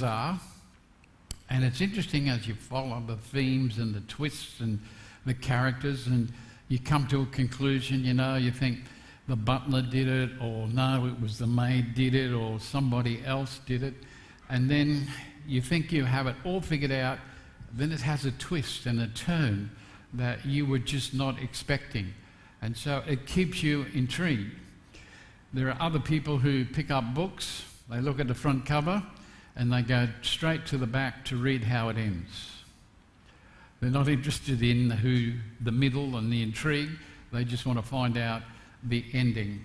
are. And it's interesting as you follow the themes and the twists and the characters, and you come to a conclusion, you think the butler did it, or no, it was the maid did it, or somebody else did it. And then you think you have it all figured out, then it has a twist and a turn that you were just not expecting. And so it keeps you intrigued. There are other people who pick up books, they look at the front cover, and they go straight to the back to read how it ends. They're not interested in the middle and the intrigue. They just want to find out the ending.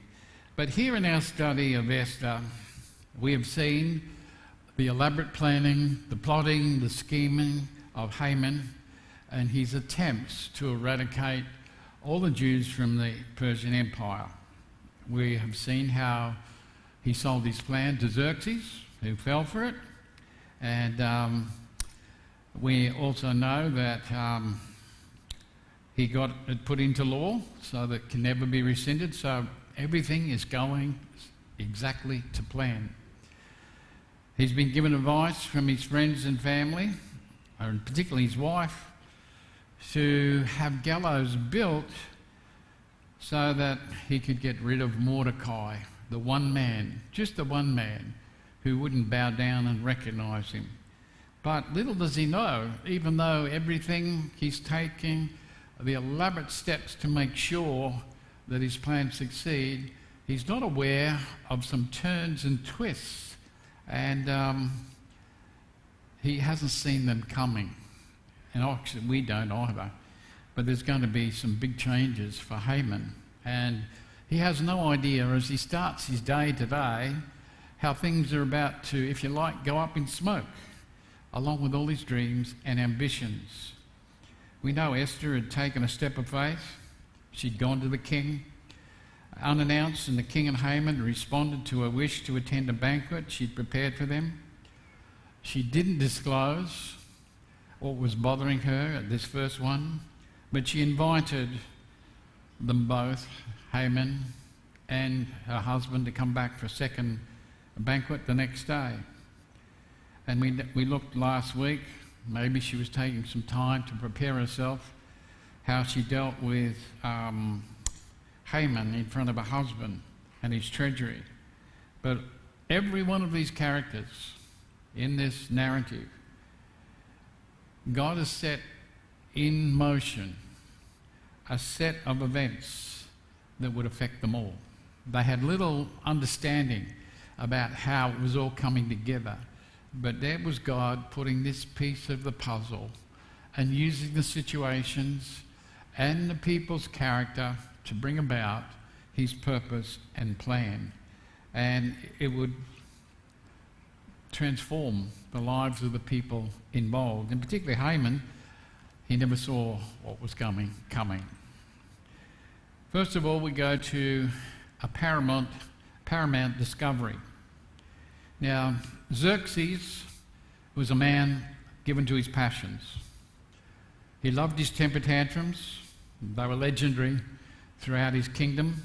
But here in our study of Esther, we have seen the elaborate planning, the plotting, the scheming of Haman and his attempts to eradicate all the Jews from the Persian Empire. We have seen how he sold his plan to Xerxes, who fell for it, and we also know that he got it put into law so that it can never be rescinded, so everything is going exactly to plan. He's been given advice from his friends and family, and particularly his wife, to have gallows built so that he could get rid of Mordecai, the one man, just the one man, who wouldn't bow down and recognize him. But little does he know, even though everything he's taking, the elaborate steps to make sure that his plans succeed, he's not aware of some turns and twists, and he hasn't seen them coming. And actually we don't either. But there's going to be some big changes for Haman, and he has no idea as he starts his day today how things are about to, if you like, go up in smoke, along with all his dreams and ambitions. We know Esther had taken a step of faith. She'd gone to the king unannounced, and the king and Haman responded to her wish to attend a banquet she'd prepared for them. She didn't disclose what was bothering her at this first one, but she invited them both, Haman and her husband, to come back for a second banquet the next day. And we looked last week, maybe she was taking some time to prepare herself, how she dealt with Haman in front of her husband and his treasury. But every one of these characters in this narrative, God has set in motion a set of events that would affect them all. They had little understanding about how it was all coming together, but there was God putting this piece of the puzzle and using the situations and the people's character to bring about his purpose and plan. And it would transform the lives of the people involved, and particularly Haman. He never saw what was coming. First of all, we go to a paramount discovery. Now, Xerxes was a man given to his passions. He loved his temper tantrums. They were legendary throughout his kingdom.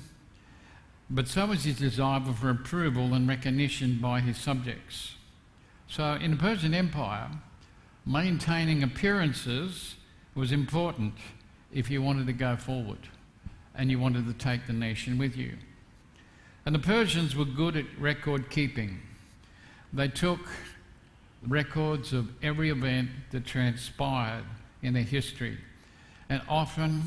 But so was his desire for approval and recognition by his subjects. So in the Persian Empire, maintaining appearances was important if you wanted to go forward and you wanted to take the nation with you. And the Persians were good at record keeping. They took records of every event that transpired in their history, and often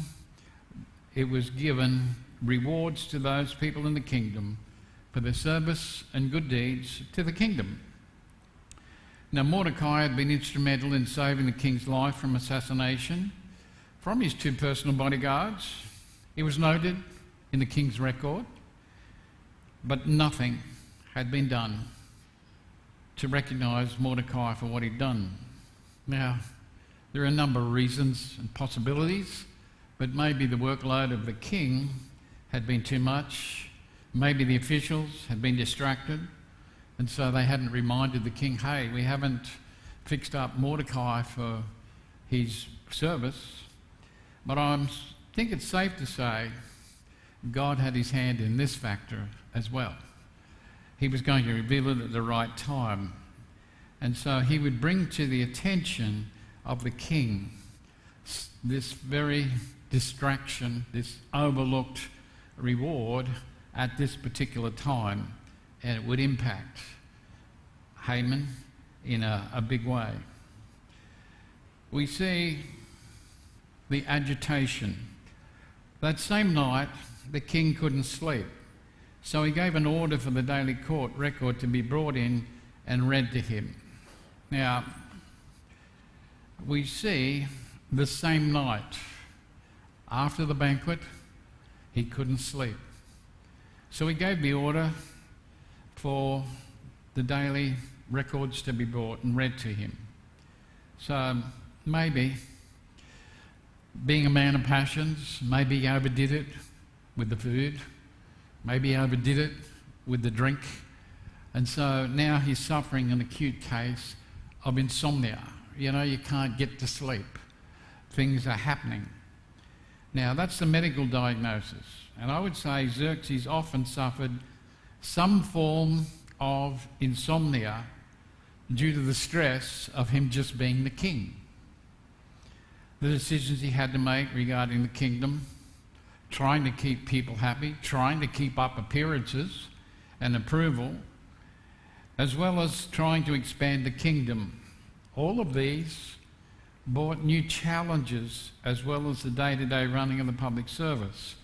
it was given rewards to those people in the kingdom for their service and good deeds to the kingdom. Now, Mordecai had been instrumental in saving the king's life from assassination from his two personal bodyguards. He was noted in the king's record, but nothing had been done to recognise Mordecai for what he'd done. Now, there are a number of reasons and possibilities, but maybe the workload of the king had been too much. Maybe the officials had been distracted, and so they hadn't reminded the king, hey, we haven't fixed up Mordecai for his service. But I think it's safe to say God had his hand in this factor as well. He was going to reveal it at the right time. And so he would bring to the attention of the king this very distraction, this overlooked reward at this particular time, and it would impact Haman in a big way. We see the agitation. That same night, the king couldn't sleep, so he gave an order for the daily court record to be brought in and read to him. Now, we see the same night, after the banquet, he couldn't sleep. So he gave the order for the daily records to be brought and read to him. So maybe, being a man of passions, maybe he overdid it with the food, maybe he overdid it with the drink, and so now he's suffering an acute case of insomnia. You know, you can't get to sleep. Things are happening. Now, that's the medical diagnosis. And I would say Xerxes often suffered some form of insomnia due to the stress of him just being the king. The decisions he had to make regarding the kingdom, trying to keep people happy, trying to keep up appearances and approval, as well as trying to expand the kingdom. All of these brought new challenges as well as the day-to-day running of the public service.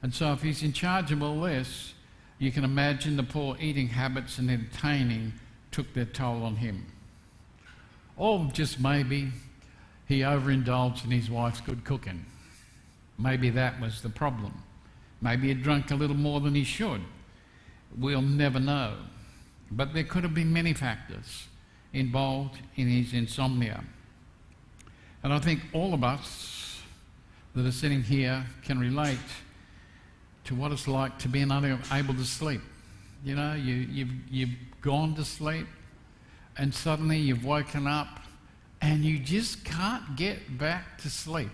And so if he's in charge of all this, you can imagine the poor eating habits and entertaining took their toll on him. Or just maybe he overindulged in his wife's good cooking. Maybe that was the problem. Maybe he drank a little more than he should. We'll never know. But there could have been many factors involved in his insomnia. And I think all of us that are sitting here can relate to what it's like to be unable to sleep. You know, you've gone to sleep and suddenly you've woken up and you just can't get back to sleep.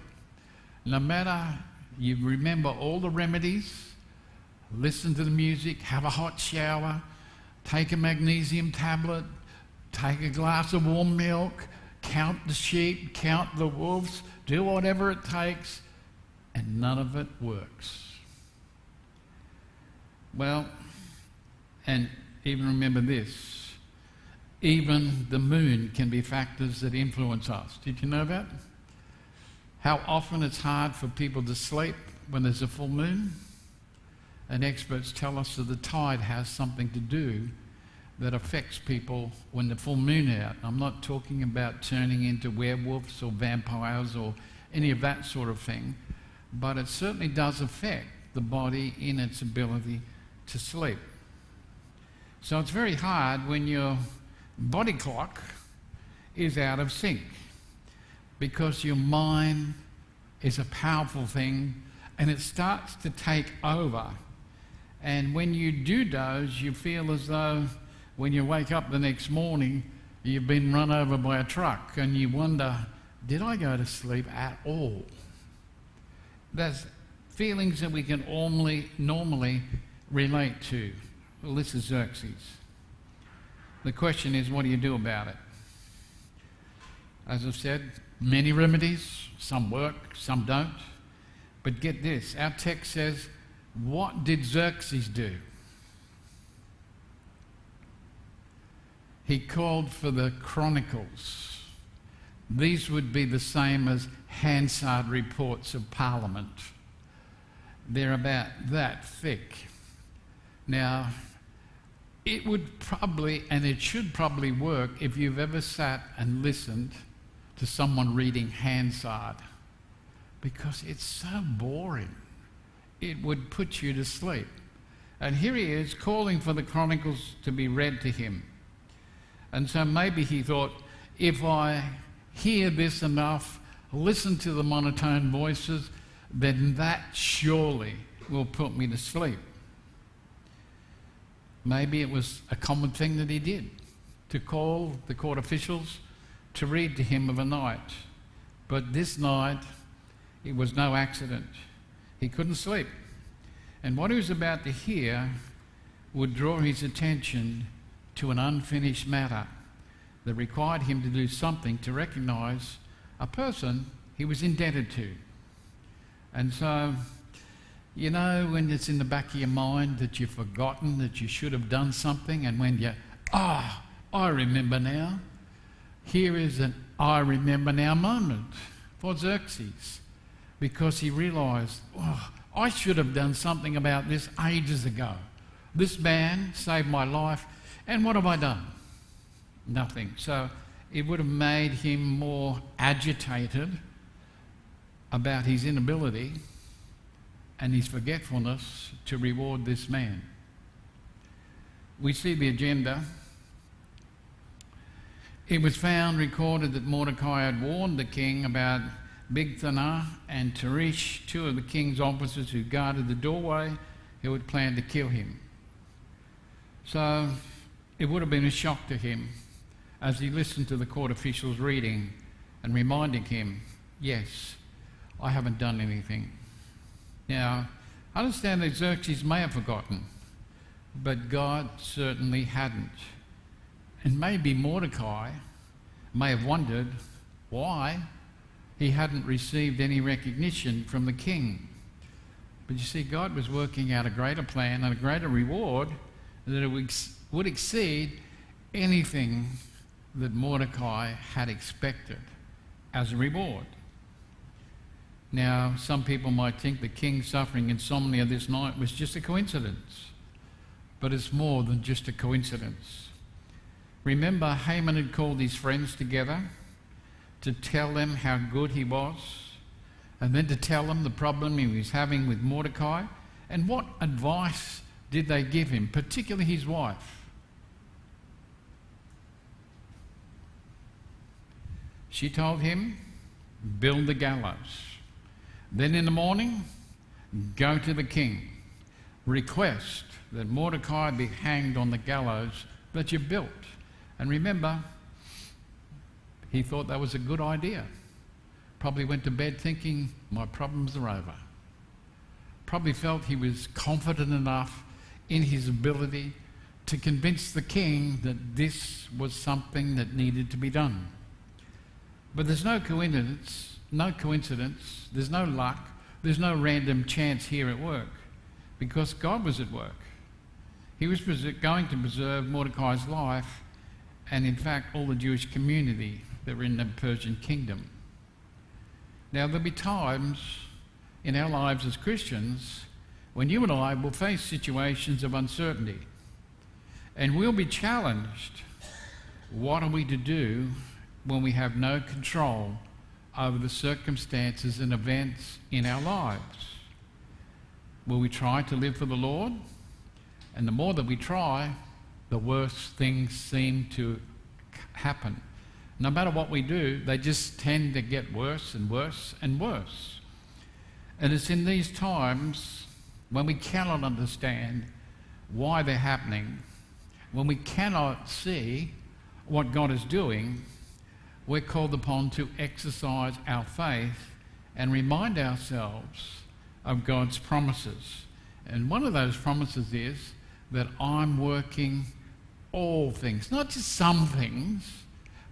No matter, you remember all the remedies, listen to the music, have a hot shower, take a magnesium tablet, take a glass of warm milk, count the sheep, count the wolves, do whatever it takes, and none of it works. Well, and even remember this, even the moon can be factors that influence us. Did you know that? How often it's hard for people to sleep when there's a full moon? And experts tell us that the tide has something to do that affects people when the full moon is out. I'm not talking about turning into werewolves or vampires or any of that sort of thing, but it certainly does affect the body in its ability to sleep. So it's very hard when your body clock is out of sync, because your mind is a powerful thing and it starts to take over. And when you do doze, you feel as though when you wake up the next morning, you've been run over by a truck and you wonder, did I go to sleep at all? There's feelings that we can normally relate to. Well, this is Xerxes. The question is, what do you do about it? As I've said, many remedies, some work, some don't. But get this, our text says, what did Xerxes do? He called for the chronicles. These would be the same as Hansard reports of Parliament. They're about that thick. Now, it would probably, and it should probably work if you've ever sat and listened to someone reading Hansard, because it's so boring. It would put you to sleep. And here he is calling for the chronicles to be read to him. And so maybe he thought, if I hear this enough, listen to the monotone voices, then that surely will put me to sleep. Maybe it was a common thing that he did, to call the court officials to read to him of a night. But this night, it was no accident. He couldn't sleep. And what he was about to hear would draw his attention to an unfinished matter. that required him to do something to recognize a person he was indebted to. And so, you know, when it's in the back of your mind that you've forgotten that you should have done something, and when you, I remember now. Here is an I remember now moment for Xerxes, because he realised, I should have done something about this ages ago. This man saved my life, and what have I done? Nothing. So it would have made him more agitated about his inability and his forgetfulness to reward this man. We see the agenda. It was found recorded that Mordecai had warned the king about Bigthana and Teresh, two of the king's officers who guarded the doorway, who had planned to kill him. So it would have been a shock to him as he listened to the court officials reading and reminding him, yes, I haven't done anything. Now, I understand that Xerxes may have forgotten, but God certainly hadn't. And maybe Mordecai may have wondered why he hadn't received any recognition from the king. But you see, God was working out a greater plan and a greater reward that it would exceed anything that Mordecai had expected as a reward. Now, some people might think the king suffering insomnia this night was just a coincidence, but it's more than just a coincidence. Remember, Haman had called his friends together to tell them how good he was, and then to tell them the problem he was having with Mordecai. And what advice did they give him, particularly his wife? She told him, build the gallows. Then in the morning, go to the king. Request that Mordecai be hanged on the gallows that you built. And remember, he thought that was a good idea. Probably went to bed thinking, my problems are over. Probably felt he was confident enough in his ability to convince the king that this was something that needed to be done. But there's no coincidence, there's no luck, there's no random chance here at work, because God was at work. He was going to preserve Mordecai's life, and in fact all the Jewish community that were in the Persian kingdom. Now, there'll be times in our lives as Christians when you and I will face situations of uncertainty, and we'll be challenged. What are we to do when we have no control over the circumstances and events in our lives? Will we try to live for the Lord? And the more that we try, the worse things seem to happen. No matter what we do, they just tend to get worse and worse and worse. And it's in these times when we cannot understand why they're happening, when we cannot see what God is doing, we're called upon to exercise our faith and remind ourselves of God's promises. And one of those promises is that I'm working all things, not just some things,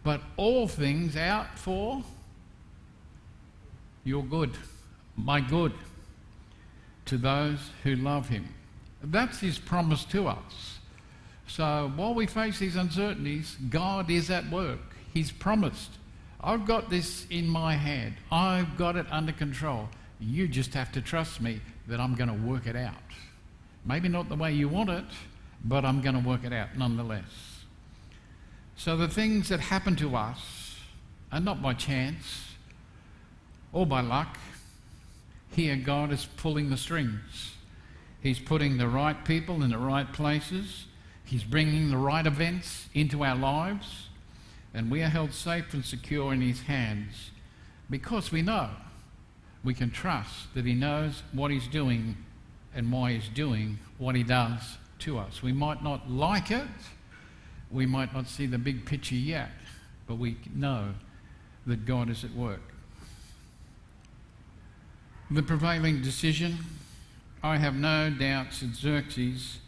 but all things out for your good, my good, to those who love him. That's his promise to us. So while we face these uncertainties, God is at work. He's promised, I've got this in my hand. I've got it under control. You just have to trust me that I'm going to work it out. Maybe not the way you want it, but I'm going to work it out nonetheless. So the things that happen to us are not by chance or by luck. Here God is pulling the strings. He's putting the right people in the right places. He's bringing the right events into our lives. And we are held safe and secure in his hands because we know, we can trust that he knows what he's doing and why he's doing what he does to us. We might not like it, we might not see the big picture yet, but we know that God is at work. The prevailing decision, I have no doubts that Xerxes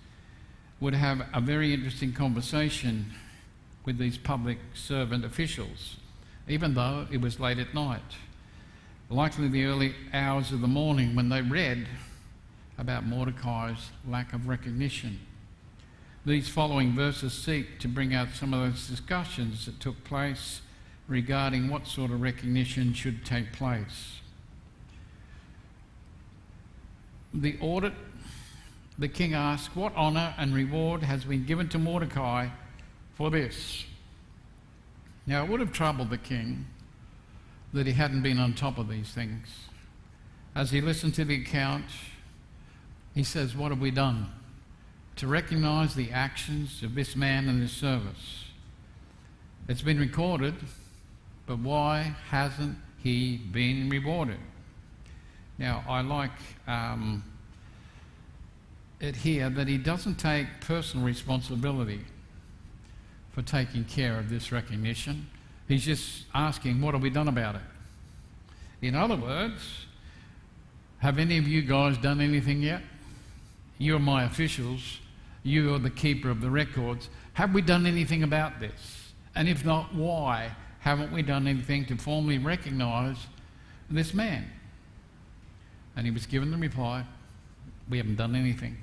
would have a very interesting conversation with these public servant officials, even though it was late at night, likely the early hours of the morning, when they read about Mordecai's lack of recognition. These following verses seek to bring out some of those discussions that took place regarding what sort of recognition should take place. The audit, the king asked, "What honour and reward has been given to Mordecai for this?" Now, it would have troubled the king that he hadn't been on top of these things. As he listened to the account, he says, "What have we done to recognise the actions of this man and his service? It's been recorded, but why hasn't he been rewarded?" Now, I like it here that he doesn't take personal responsibility for taking care of this recognition. He's just asking, what have we done about it? In other words, have any of you guys done anything yet? You're my officials. You are the keeper of the records. Have we done anything about this? And if not, why haven't we done anything to formally recognise this man? And he was given the reply, "We haven't done anything."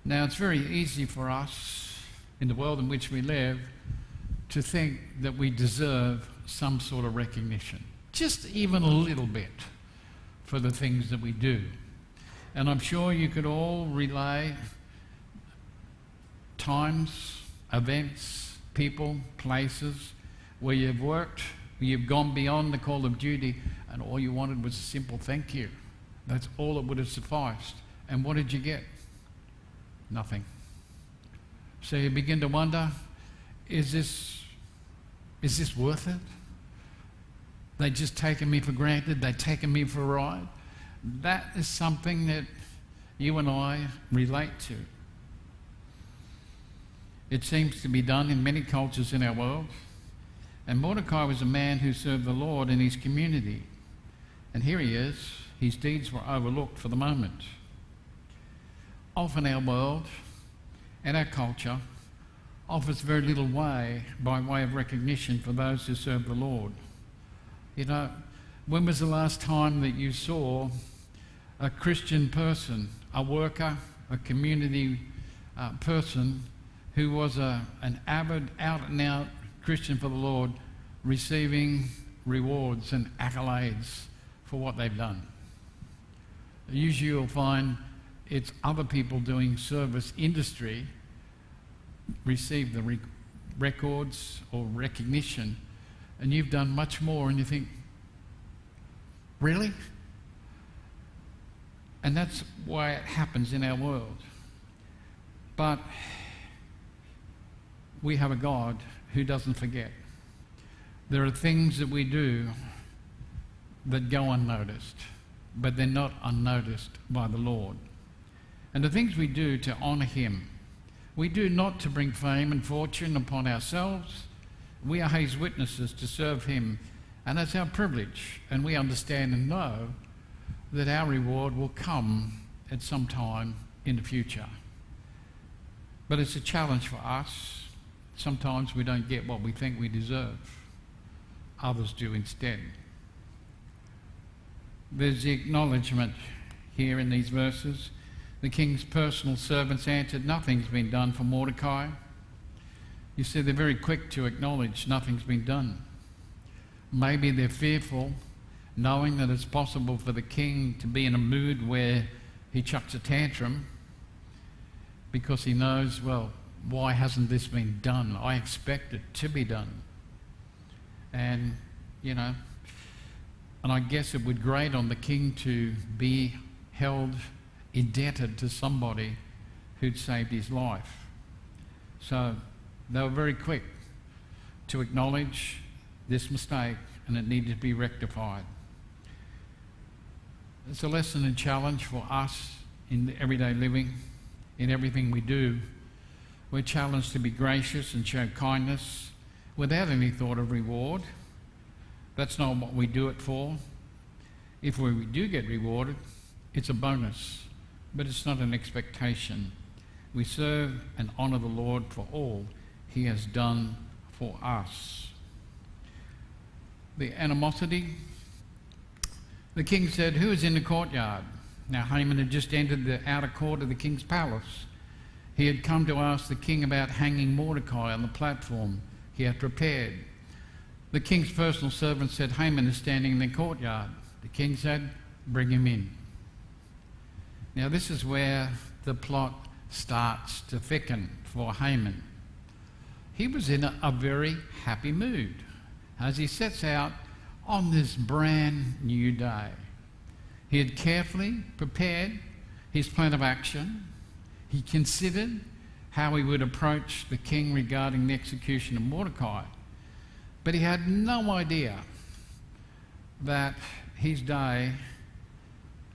Now, it's very easy for us in the world in which we live to think that we deserve some sort of recognition, just even a little bit, for the things that we do. And I'm sure you could all relay times, events, people, places where you've worked, where you've gone beyond the call of duty, and all you wanted was a simple thank you. That's all it would have sufficed. And what did you get? Nothing. So you begin to wonder, is this worth it? They just taken me for granted, they've taken me for a ride. That is something that you and I relate to. It seems to be done in many cultures in our world. And Mordecai was a man who served the Lord in his community. And here he is, his deeds were overlooked for the moment. Often our world and our culture offers very little by way of recognition for those who serve the Lord. You know, when was the last time that you saw a Christian person, a worker, a community person who was an avid, out-and-out Christian for the Lord, receiving rewards and accolades for what they've done? Usually you'll find it's other people doing service industry receive the records or recognition, and you've done much more, and you think, really? And that's why it happens in our world. But we have a God who doesn't forget. There are things that we do that go unnoticed, but they're not unnoticed by the Lord. And the things we do to honour him, we do not to bring fame and fortune upon ourselves. We are his witnesses to serve him, and that's our privilege. And we understand and know that our reward will come at some time in the future. But it's a challenge for us. Sometimes we don't get what we think we deserve. Others do instead. There's the acknowledgement here in these verses. The king's personal servants answered, "Nothing's been done for Mordecai." You see, they're very quick to acknowledge nothing's been done. Maybe they're fearful, knowing that it's possible for the king to be in a mood where he chucks a tantrum because he knows, well, why hasn't this been done? I expect it to be done. And, you know, and I guess it would grate on the king to be held indebted to somebody who'd saved his life. So they were very quick to acknowledge this mistake, and it needed to be rectified. It's a lesson and challenge for us in everyday living, in everything we do. We're challenged to be gracious and show kindness without any thought of reward. That's not what we do it for. If we do get rewarded, it's a bonus, but it's not an expectation. We serve and honour the Lord for all he has done for us. The animosity. The king said, "Who is in the courtyard?" Now Haman had just entered the outer court of the king's palace. He had come to ask the king about hanging Mordecai on the platform he had prepared. The king's personal servant said, "Haman is standing in the courtyard." The king said, "Bring him in." Now this is where the plot starts to thicken for Haman. He was in a very happy mood as he sets out on this brand new day. He had carefully prepared his plan of action. He considered how he would approach the king regarding the execution of Mordecai. But he had no idea that his day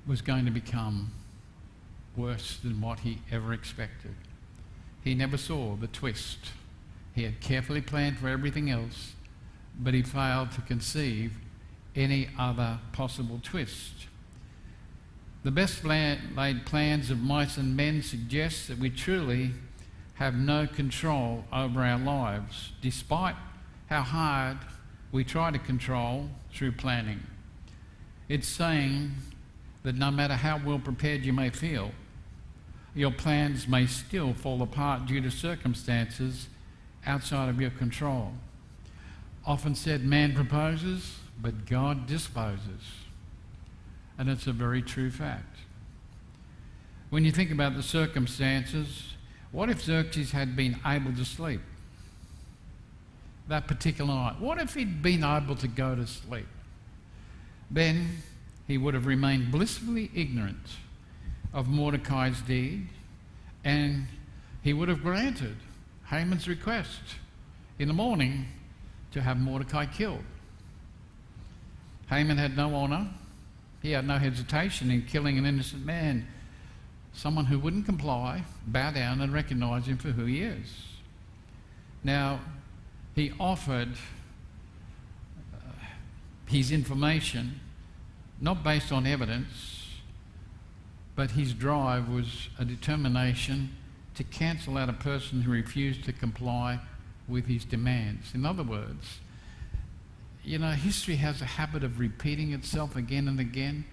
was going to become worse than what he ever expected. He never saw the twist. He had carefully planned for everything else, but he failed to conceive any other possible twist. The best laid plans of mice and men suggest that we truly have no control over our lives, despite how hard we try to control through planning. It's saying that no matter how well prepared you may feel, your plans may still fall apart due to circumstances outside of your control. Often said, man proposes, but God disposes. And it's a very true fact. When you think about the circumstances, what if Xerxes had been able to sleep that particular night? What if he'd been able to go to sleep? Then he would have remained blissfully ignorant of Mordecai's deed, and he would have granted Haman's request in the morning to have Mordecai killed. Haman had no honour. He had no hesitation in killing an innocent man, someone who wouldn't comply, bow down and recognise him for who he is. Now, he offered his information not based on evidence, but his drive was a determination to cancel out a person who refused to comply with his demands. In other words, you know, history has a habit of repeating itself again and again.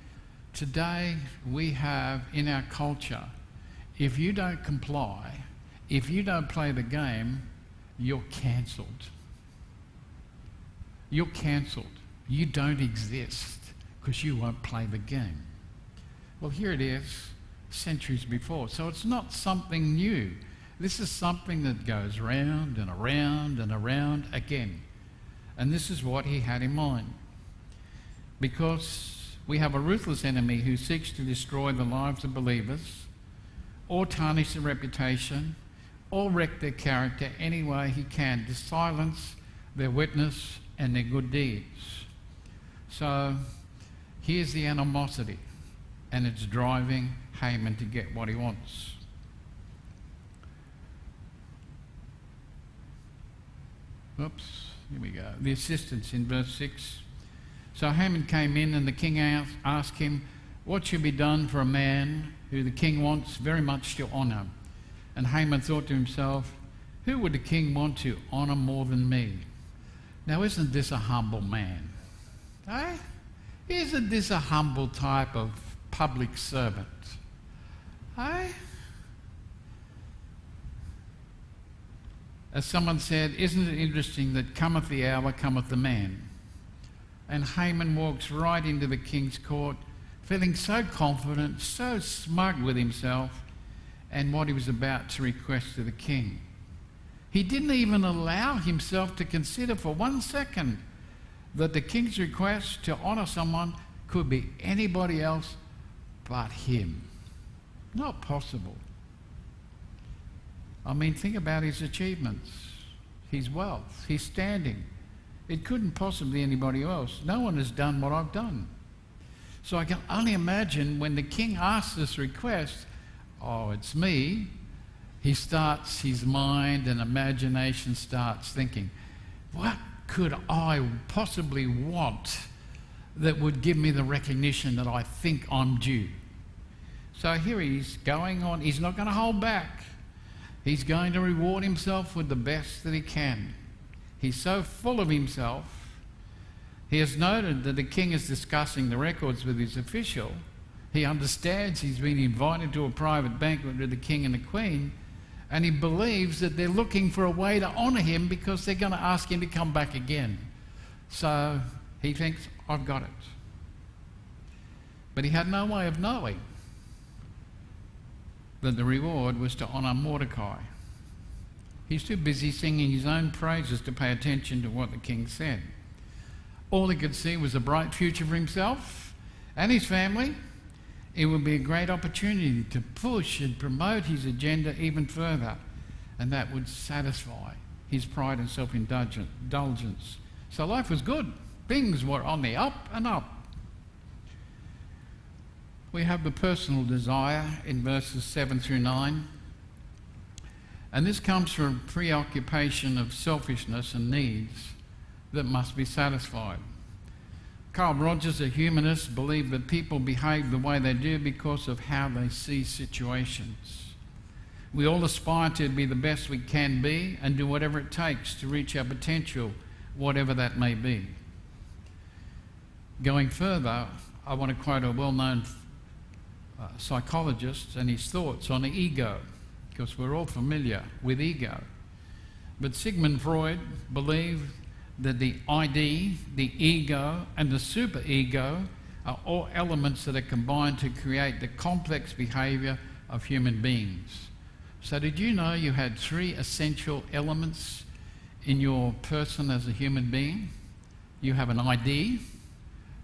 Today, we have in our culture, if you don't comply, if you don't play the game, you're cancelled. You're cancelled. You don't exist because you won't play the game. Well, here it is, centuries before. So it's not something new. This is something that goes round and around and around again. And this is what he had in mind. Because we have a ruthless enemy who seeks to destroy the lives of believers, or tarnish their reputation, or wreck their character any way he can to silence their witness and their good deeds. So here's the animosity, and it's driving Haman to get what he wants. Oops, here we go. The assistants in verse 6. So Haman came in, and the king asked him, what should be done for a man who the king wants very much to honour? And Haman thought to himself, who would the king want to honour more than me? Now, isn't this a humble man? Eh? Isn't this a humble type of public servant? Eh? As someone said, isn't it interesting that cometh the hour, cometh the man? And Haman walks right into the king's court, feeling so confident, so smug with himself and what he was about to request to the king. He didn't even allow himself to consider for 1 second that the king's request to honour someone could be anybody else but him. Not possible. I mean, think about his achievements, his wealth, his standing. It couldn't possibly be anybody else. No one has done what I've done. So I can only imagine when the king asks this request, oh, it's me, his mind and imagination starts thinking, what could I possibly want that would give me the recognition that I think I'm due? So here he's going on. He's not going to hold back. He's going to reward himself with the best that he can. He's so full of himself. He has noted that the king is discussing the records with his official. He understands he's been invited to a private banquet with the king and the queen, and he believes that they're looking for a way to honour him because they're going to ask him to come back again. So he thinks, I've got it. But he had no way of knowing that the reward was to honour Mordecai. He's too busy singing his own praises to pay attention to what the king said. All he could see was a bright future for himself and his family. It would be a great opportunity to push and promote his agenda even further, and that would satisfy his pride and self-indulgence. So life was good. Things were on the up and up. We have the personal desire in verses 7 through 9. And this comes from a preoccupation of selfishness and needs that must be satisfied. Carl Rogers, a humanist, believed that people behave the way they do because of how they see situations. We all aspire to be the best we can be and do whatever it takes to reach our potential, whatever that may be. Going further, I want to quote a well-known psychologist and his thoughts on the ego, because we're all familiar with ego. But Sigmund Freud believed that the ID, the ego, and the superego are all elements that are combined to create the complex behaviour of human beings. So did you know you had 3 essential elements in your person as a human being? You have an ID,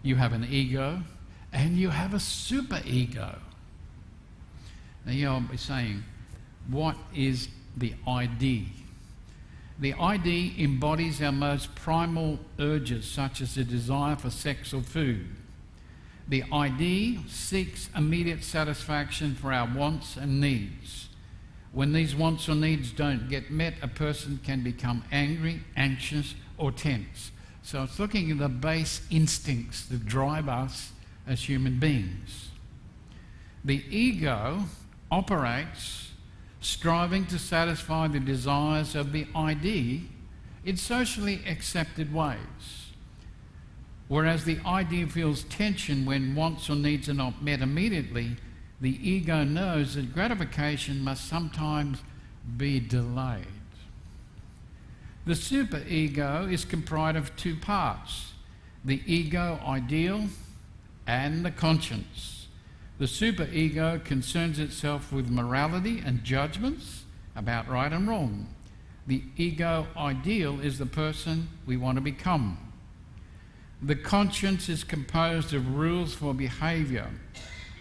you have an ego, and you have a superego. Now you'll be saying, what is the ID? The ID embodies our most primal urges, such as the desire for sex or food. The ID seeks immediate satisfaction for our wants and needs. When these wants or needs don't get met, a person can become angry, anxious, or tense. So it's looking at the base instincts that drive us as human beings. The ego operates striving to satisfy the desires of the ID in socially accepted ways. Whereas the ID feels tension when wants or needs are not met immediately, the ego knows that gratification must sometimes be delayed. The superego is comprised of 2 parts, the ego ideal and the conscience. The superego concerns itself with morality and judgments about right and wrong. The ego ideal is the person we want to become. The conscience is composed of rules for behaviour.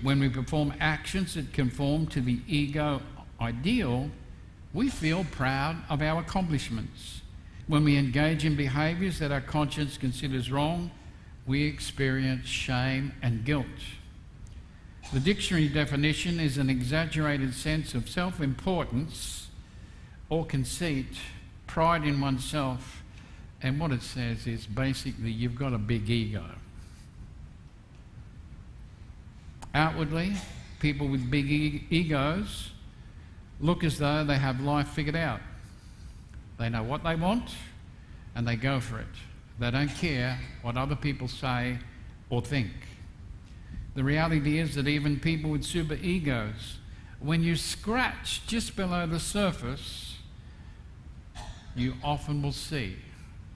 When we perform actions that conform to the ego ideal, we feel proud of our accomplishments. When we engage in behaviours that our conscience considers wrong, we experience shame and guilt. The dictionary definition is an exaggerated sense of self-importance or conceit, pride in oneself, and what it says is basically you've got a big ego. Outwardly, people with big egos look as though they have life figured out. They know what they want and they go for it. They don't care what other people say or think. The reality is that even people with super egos, when you scratch just below the surface, you often will see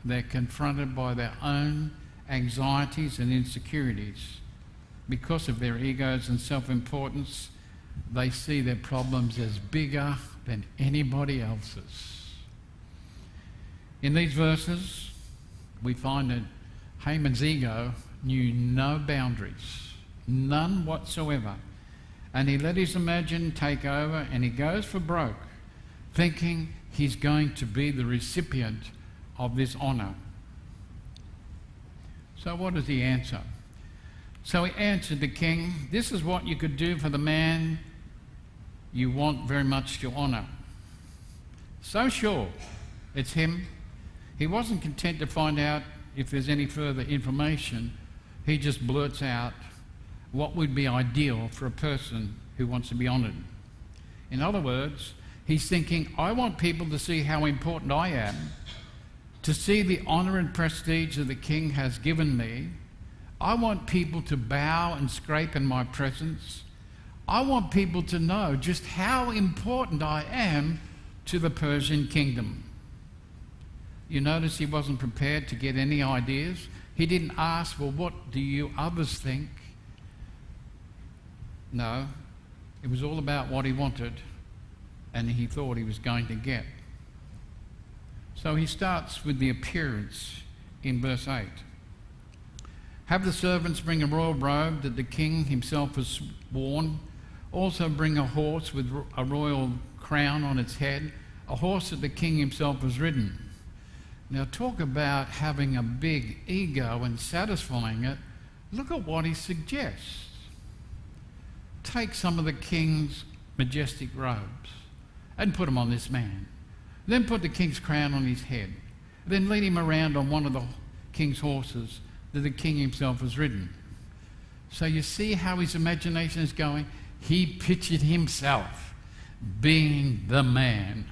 they're confronted by their own anxieties and insecurities. Because of their egos and self-importance, they see their problems as bigger than anybody else's. In these verses, we find that Haman's ego knew no boundaries. None whatsoever. And he let his imagination take over and he goes for broke, thinking he's going to be the recipient of this honour. So what does he answer? So he answered the king, "This is what you could do for the man you want very much to honour." So sure it's him. He wasn't content to find out if there's any further information. He just blurts out what would be ideal for a person who wants to be honoured. In other words, He's thinking, I want people to see how important I am, to see the honour and prestige that the king has given me. I want people to bow and scrape in my presence. I want people to know just how important I am to the Persian kingdom. You notice he wasn't prepared to get any ideas. He didn't ask, well, what do you others think? No, it was all about what he wanted and he thought he was going to get. So he starts with the appearance in verse 8. Have the servants bring a royal robe that the king himself has worn. Also bring a horse with a royal crown on its head, a horse that the king himself has ridden. Now talk about having a big ego and satisfying it. Look at what he suggests. Take some of the king's majestic robes and put them on this man. Then put the king's crown on his head. Then lead him around on one of the king's horses that the king himself has ridden. So you see how his imagination is going? He pictured himself being the man.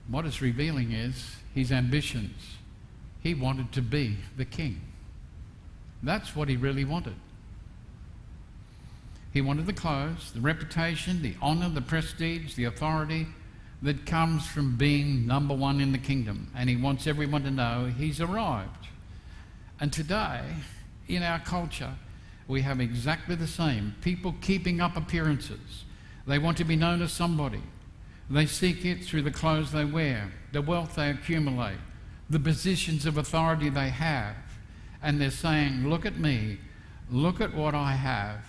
What it's revealing is his ambitions. He wanted to be the king. That's what he really wanted. He wanted the clothes, the reputation, the honour, the prestige, the authority that comes from being number one in the kingdom. And he wants everyone to know he's arrived. And today, in our culture, we have exactly the same. People keeping up appearances. They want to be known as somebody. They seek it through the clothes they wear, the wealth they accumulate, the positions of authority they have. And they're saying, look at me, look at what I have,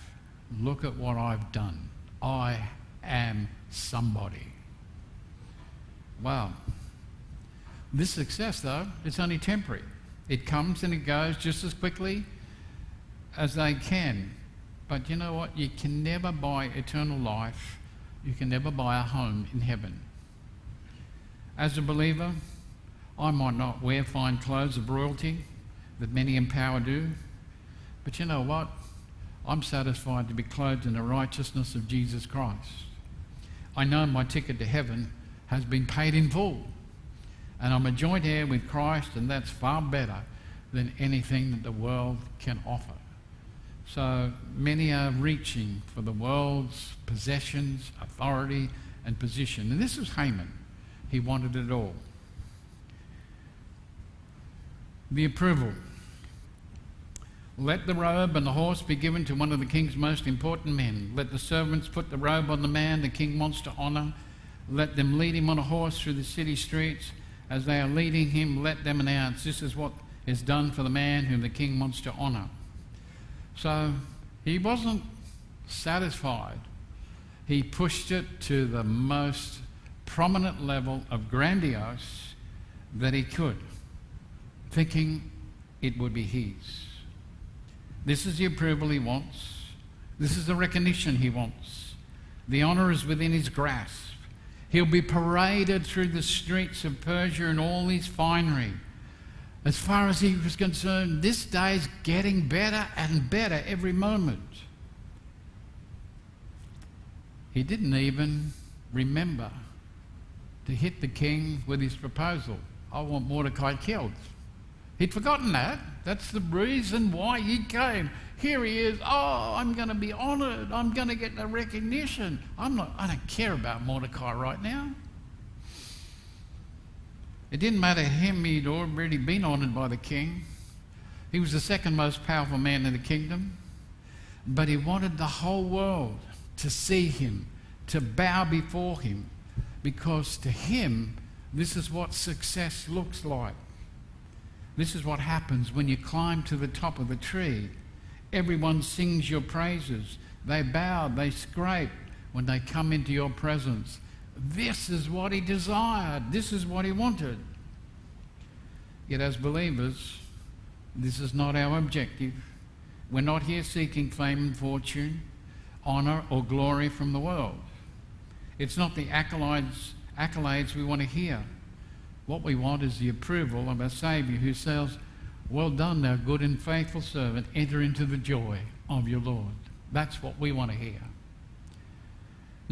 look at what I've done. I am somebody. Wow. This success, though, it's only temporary. It comes and it goes just as quickly as they can. But you know what? You can never buy eternal life. You can never buy a home in heaven. As a believer, I might not wear fine clothes of royalty that many in power do. But you know what? I'm satisfied to be clothed in the righteousness of Jesus Christ. I know my ticket to heaven has been paid in full. And I'm a joint heir with Christ, and that's far better than anything that the world can offer. So many are reaching for the world's possessions, authority, and position. And this was Haman. He wanted it all. The approval. Let the robe and the horse be given to one of the king's most important men. Let the servants put the robe on the man the king wants to honour. Let them lead him on a horse through the city streets. As they are leading him, let them announce, this is what is done for the man whom the king wants to honour. So he wasn't satisfied. He pushed it to the most prominent level of grandiose that he could, thinking it would be his. This is the approval he wants. This is the recognition he wants. The honour is within his grasp. He'll be paraded through the streets of Persia in all his finery. As far as he was concerned, this day is getting better and better every moment. He didn't even remember to hit the king with his proposal. I want Mordecai killed. He'd forgotten that. That's the reason why he came. Here he is. Oh, I'm going to be honoured. I'm going to get the recognition. I don't care about Mordecai right now. It didn't matter him. He'd already been honoured by the king. He was the second most powerful man in the kingdom. But he wanted the whole world to see him, to bow before him, because to him, this is what success looks like. This is what happens when you climb to the top of the tree. Everyone sings your praises. They bow, they scrape when they come into your presence. This is what he desired. This is what he wanted. Yet as believers, this is not our objective. We're not here seeking fame and fortune, honour or glory from the world. It's not the accolades we want to hear. What we want is the approval of our Saviour who says, well done, thou good and faithful servant, enter into the joy of your Lord. That's what we want to hear.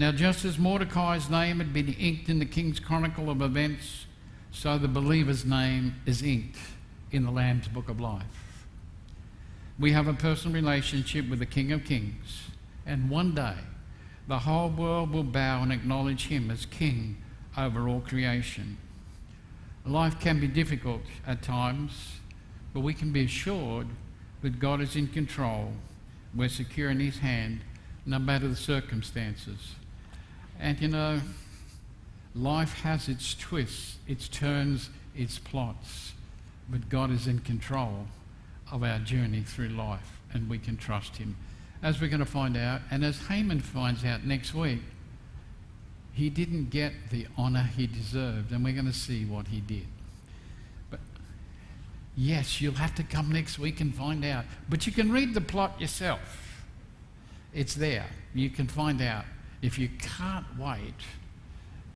Now, just as Mordecai's name had been inked in the king's chronicle of events, so the believer's name is inked in the Lamb's Book of Life. We have a personal relationship with the King of Kings, and one day the whole world will bow and acknowledge him as King over all creation. Life can be difficult at times, but we can be assured that God is in control. We're secure in his hand, no matter the circumstances. And you know, life has its twists, its turns, its plots, but God is in control of our journey through life, and we can trust him. As we're going to find out, and as Haman finds out next week, he didn't get the honour he deserved, and we're going to see what he did. But yes, you'll have to come next week and find out. But you can read the plot yourself. It's there. You can find out. If you can't wait,